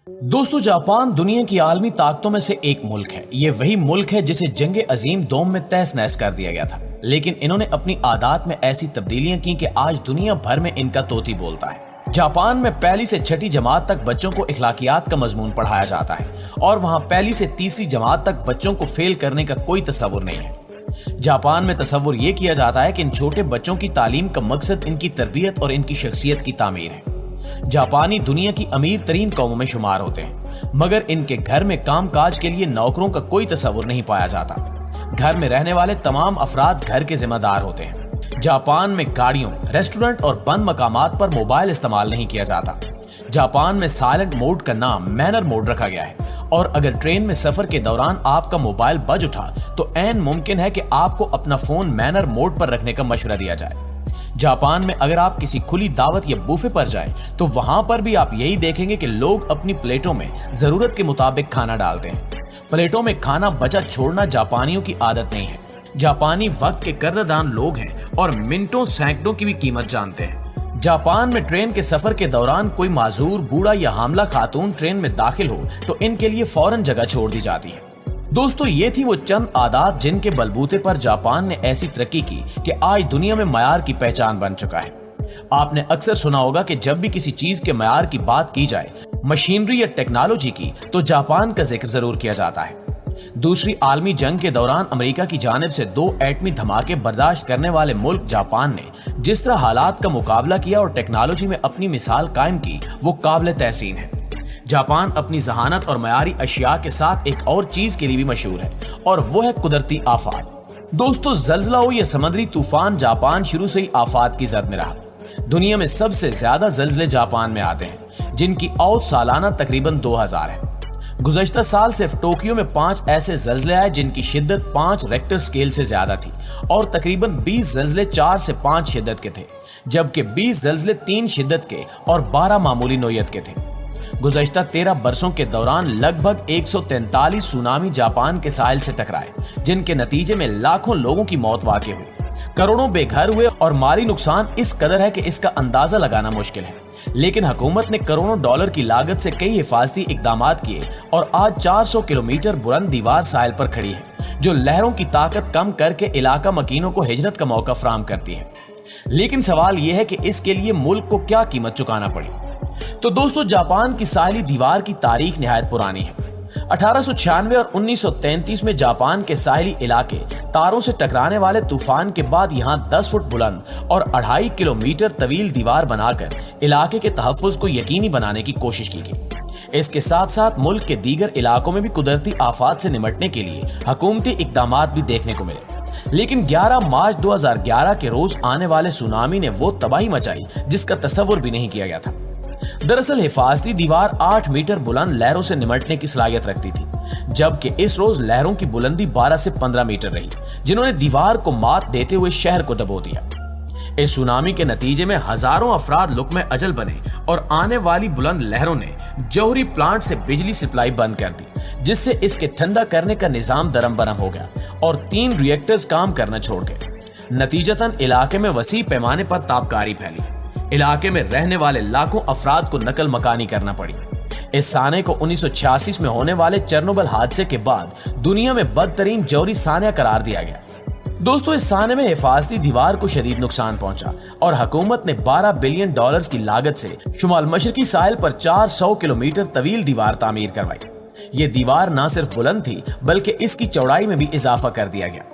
दोस्तों, जापान दुनिया की आलमी ताकतों में से एक मुल्क है। ये वही मुल्क है जिसे जंग अजीम दोम में तहस नहस कर दिया गया था, लेकिन इन्होंने अपनी आदत में ऐसी तब्दीलियां की कि आज दुनिया भर में इनका तोती बोलता है। जापान में पहली से छठी जमात तक बच्चों को इखलाकियात का मजमून पढ़ाया जाता है और वहाँ पहली से तीसरी जमात तक बच्चों को फेल करने का कोई तस्वुर नहीं है। जापान में तस्वुर ये किया जाता है कि इन छोटे बच्चों की तालीम का मकसद इनकी तरबियत और इनकी शख्सियत की तामीर है। जापानी दुनिया की अमीर तरीन कौमों में शुमार होते हैं, मगर इनके घर में काम काज के लिए नौकरों का कोई तस्वुर नहीं पाया जाता। घर में रहने वाले तमाम अफराद घर के जिम्मेदार होते हैं। जापान में गाड़ियों, रेस्टोरेंट और बंद मकामात पर मोबाइल इस्तेमाल नहीं किया जाता। जापान में साइलेंट मोड का नाम मैनर मोड रखा गया है और अगर ट्रेन में सफर के दौरान आपका मोबाइल बज उठा तो ऐन मुमकिन है कि आपको अपना फोन मैनर मोड पर रखने का मशवरा दिया जाए। जापान में अगर आप किसी खुली दावत या बुफे पर जाएं तो वहां पर भी आप यही देखेंगे कि लोग अपनी प्लेटों में जरूरत के मुताबिक खाना डालते हैं। प्लेटों में खाना बचा छोड़ना जापानियों की आदत नहीं है। जापानी वक्त के कदरदान लोग हैं और मिनटों सैकड़ों की भी कीमत जानते हैं। जापान में ट्रेन के सफर के दौरान कोई माजूर, बूढ़ा या हामला खातून ट्रेन में दाखिल हो तो इनके लिए फौरन जगह छोड़ दी जाती है। दोस्तों, ये थी वो चंद आदात जिनके बलबूते पर जापान ने ऐसी तरक्की की कि आज दुनिया में मयार की पहचान बन चुका है। आपने अक्सर सुना होगा कि जब भी किसी चीज के मयार की बात की जाए, मशीनरी या टेक्नोलॉजी की, तो जापान का जिक्र जरूर किया जाता है। दूसरी आलमी जंग के दौरान अमेरिका की जानिब से 2 एटमी धमाके बर्दाश्त करने वाले मुल्क जापान ने जिस तरह हालात का मुकाबला किया और टेक्नोलॉजी में अपनी मिसाल कायम की, वो काबिल तहसीन है। जापान अपनी जहानत और मयारी अशिया के साथ एक और चीज के लिए भी मशहूर है और वो है कुदरती आफात। दोस्तों, जल्जला हो या समुद्री तूफान, जापान शुरू से ही आफात की जद में रहा। दुनिया में सबसे ज्यादा जल्जले जापान में आते हैं, जिनकी औसत सालाना तकरीबन 2000 है। गुज़श्ता साल सिर्फ टोक्यो में 5 ऐसे जल्जले आए जिनकी शिद्दत 5 रेक्टर स्केल से ज्यादा थी और तकरीबन 20 जल्जले 4 से 5 शिद्दत के थे, जबकि 20 जल्जले 3 शिद्दत के और 12 मामूली नोयत के थे। गुज़श्ता 13 बरसों के दौरान लगभग 143 सुनामी जापान के साहिल से टकराए, जिनके नतीजे में लाखों लोगों की मौत वाक़ई हुई, करोड़ों बेघर हुए और माली नुकसान इस कदर है कि इसका अंदाजा लगाना मुश्किल है। लेकिन हुकूमत ने करोड़ों डॉलर की लागत से कई हिफाजती इकदामात किए और आज 400 किलोमीटर बुलंद दीवार साहिल पर खड़ी है, जो लहरों की ताकत कम करके इलाका मकीनों को हिजरत का मौका फराहम करती है। लेकिन सवाल यह है कि इसके लिए मुल्क को क्या कीमत चुकाना पड़ी। तो दोस्तों, जापान की साहिली दीवार की तारीख निहायत पुरानी है। 1896 और 1933 में जापान के साहिली इलाके तारों से टकराने वाले तूफान के बाद यहाँ 10 फुट बुलंद और 2.5 किलोमीटर तवील दीवार बनाकर इलाके के तहफ़्फ़ुज़ को यकीनी बनाने की कोशिश की गई। इसके साथ साथ मुल्क के दीगर इलाकों में भी कुदरती आफात से निमटने के लिए हुकूमती इक़दामात भी देखने को मिले। लेकिन 11 मार्च 2011 के रोज आने वाले सुनामी ने वो तबाही मचाई जिसका तस्वुर भी नहीं किया गया था। दरअसल हिफाजती दीवार 8 मीटर बुलंद लहरों से निमटने की सलाहियत रखती थी, जबकि इस रोज लहरों की बुलंदी 12 से 15 मीटर रही, जिन्होंने दीवार को मात देते हुए शहर को डबो दिया। इस सुनामी के नतीजे में हजारों अफराद लुक़्मे अजल बने और आने वाली बुलंद लहरों ने जौहरी प्लांट से बिजली सप्लाई बंद कर दी, जिससे इसके ठंडा करने का निजाम दरम बरम हो गया और 3 रिएक्टर्स काम करना छोड़ गए। नतीजतन इलाके में वसी पैमाने पर तापकारी फैली। इलाके में रहने वाले लाखों अफराद को नकल मकानी करना पड़ी। इस साने को 1986 में होने वाले चेरनोबिल हादसे के बाद दुनिया में बदतरीन जौहरी सानिया करार दिया गया। दोस्तों, इस साने में हिफाजती दीवार को शदीद नुकसान पहुंचा और हुकूमत ने $12 बिलियन की लागत से शुमाल मशरकी साहिल पर 400 किलोमीटर तवील दीवार तामीर करवाई। ये दीवार न सिर्फ बुलंद थी बल्कि इसकी चौड़ाई में भी इजाफा कर दिया गया।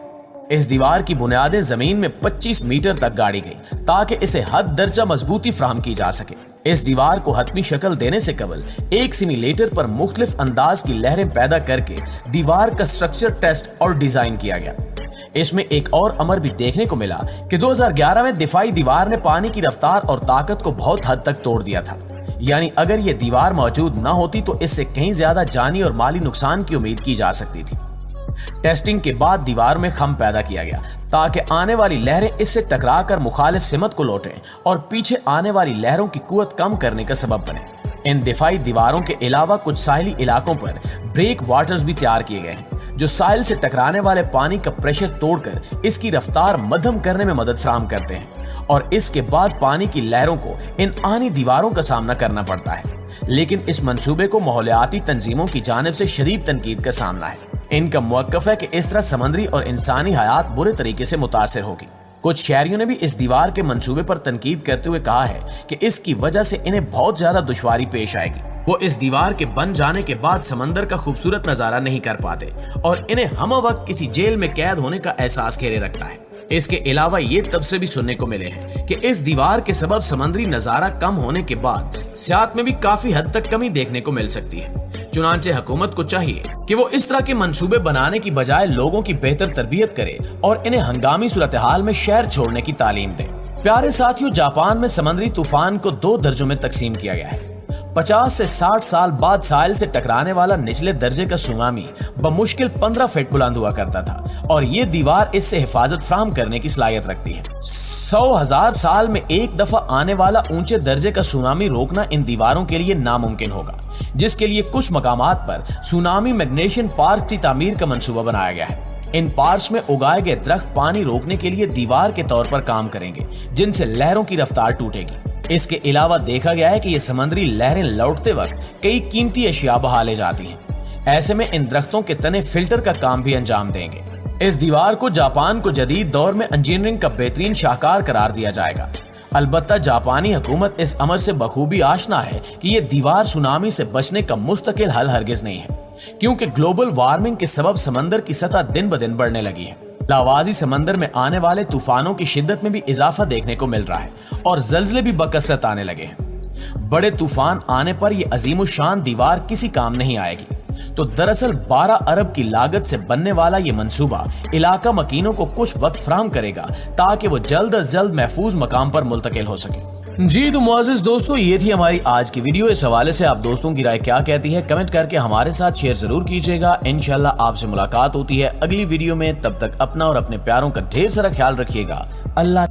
इस दीवार की बुनियादें जमीन में 25 मीटर तक गाड़ी गई ताकि इसे हद दर्जा मजबूती फ्राहम की जा सके। इस दीवार को हतमी शक्ल देने से कबल एक सिमुलेटर पर मुख्तलिफ अंदाज की लहरें पैदा करके दीवार का स्ट्रक्चर टेस्ट और डिजाइन किया गया। इसमें एक और अमर भी देखने को मिला कि 2011 में दिफाई दीवार ने पानी की रफ्तार और ताकत को बहुत हद तक तोड़ दिया था। यानी अगर ये दीवार मौजूद न होती तो इससे कहीं ज्यादा जानी और माली नुकसान की उम्मीद की जा सकती थी। टेस्टिंग के बाद दीवार में खम पैदा किया गया ताकि आने वाली लहरें इससे टकराकर मुखालिफ सिमत को लौटें और पीछे आने वाली लहरों की कुवत कम करने का सबब बने। इन दिफाई दीवारों के अलावा कुछ साहिली इलाकों पर ब्रेक वाटर्स भी तैयार किए गए हैं, जो साहिल से टकराने वाले पानी का प्रेशर तोड़कर इसकी रफ्तार मध्यम करने में मदद फराहम करते हैं और इसके बाद पानी की लहरों को इन आनी दीवारों का सामना करना पड़ता है। लेकिन इस मंसूबे को माहौलियाती तंजीमों की जानिब से शदीद तनकीद का सामना है। इनका मुवक्कफ है कि इस तरह समंदरी और इंसानी हयात बुरे तरीके से मुतासिर होगी। कुछ शहरियों ने भी इस दीवार के मंसूबे पर तनकीद करते हुए कहा है कि इसकी वजह से इन्हें बहुत ज्यादा दुश्वारी पेश आएगी। वो इस दीवार के बन जाने के बाद समंदर का खूबसूरत नजारा नहीं कर पाते और इन्हें हम वक्त किसी जेल में कैद होने का एहसास घेरे रखता है। इसके अलावा ये तब से भी सुनने को मिले हैं कि इस दीवार के सबब समंदरी नजारा कम होने के बाद सियाहत में भी काफी हद तक कमी देखने को मिल सकती है। चुनांचे हुकूमत को चाहिए कि वो इस तरह के मंसूबे बनाने की बजाय लोगों की बेहतर तरबियत करे और इन्हें हंगामी सूरत हाल में शहर छोड़ने की तालीम दे। प्यारे साथियों, जापान में समुद्री तूफान को 2 दर्जों में तकसीम किया गया है। 50 से 60 साल बाद साहिल से टकराने वाला निचले दर्जे का सुनामी बमुश्किल 15 फीट बुलंद हुआ करता था और ये दीवार इससे हिफाजत फराहम करने की सलाहियत रखती है। 100,000 साल में एक दफा आने वाला ऊंचे दर्जे का सुनामी रोकना इन दीवारों के लिए नामुमकिन होगा, जिसके लिए कुछ मकामात पर सुनामी मैग्नेशियन पार्क की तामीर का मंसूबा बनाया गया है। इन पार्क्स में उगाए गए दरख्त पानी रोकने के लिए दीवार के तौर पर काम करेंगे, जिनसे लहरों की रफ्तार टूटेगी। इसके अलावा देखा गया है कि ये समंदरी लहरें लौटते वक्त कई कीमती अशिया बहा ले जाती हैं। ऐसे में इन दरख्तों के तने फिल्टर का काम भी अंजाम देंगे। इस दीवार को जापान को जदीद दौर में इंजीनियरिंग का बेहतरीन शाहकार करार दिया जाएगा। अलबत्ता जापानी हुकूमत इस अमर से बखूबी आशना है कि ये दीवार सुनामी से बचने का मुस्तकिल हल हरगिज नहीं है, क्योंकि ग्लोबल वार्मिंग के सबब समंदर की सतह दिन ब दिन बढ़ने लगी है। लावाजी समंदर में आने वाले तूफानों की शिद्दत में भी इजाफा देखने को मिल रहा है और जल्जले भी बकसरत आने लगे हैं। बड़े तूफान आने पर यह अजीम शान दीवार किसी काम नहीं आएगी। तो दरअसल 12 अरब की लागत से बनने वाला ये मंसूबा इलाका मकीनों को कुछ वक्त फराहम करेगा ताकि वो जल्द अज जल्द महफूज मकाम पर मुंतकिल हो सके। जी तो मुअज़्ज़िज़ दोस्तों, ये थी हमारी आज की वीडियो। इस हवाले से आप दोस्तों की राय क्या कहती है कमेंट करके हमारे साथ शेयर जरूर कीजिएगा। इंशाल्लाह आपसे मुलाकात होती है अगली वीडियो में। तब तक अपना और अपने प्यारों का ढेर सारा ख्याल रखिएगा। अल्लाह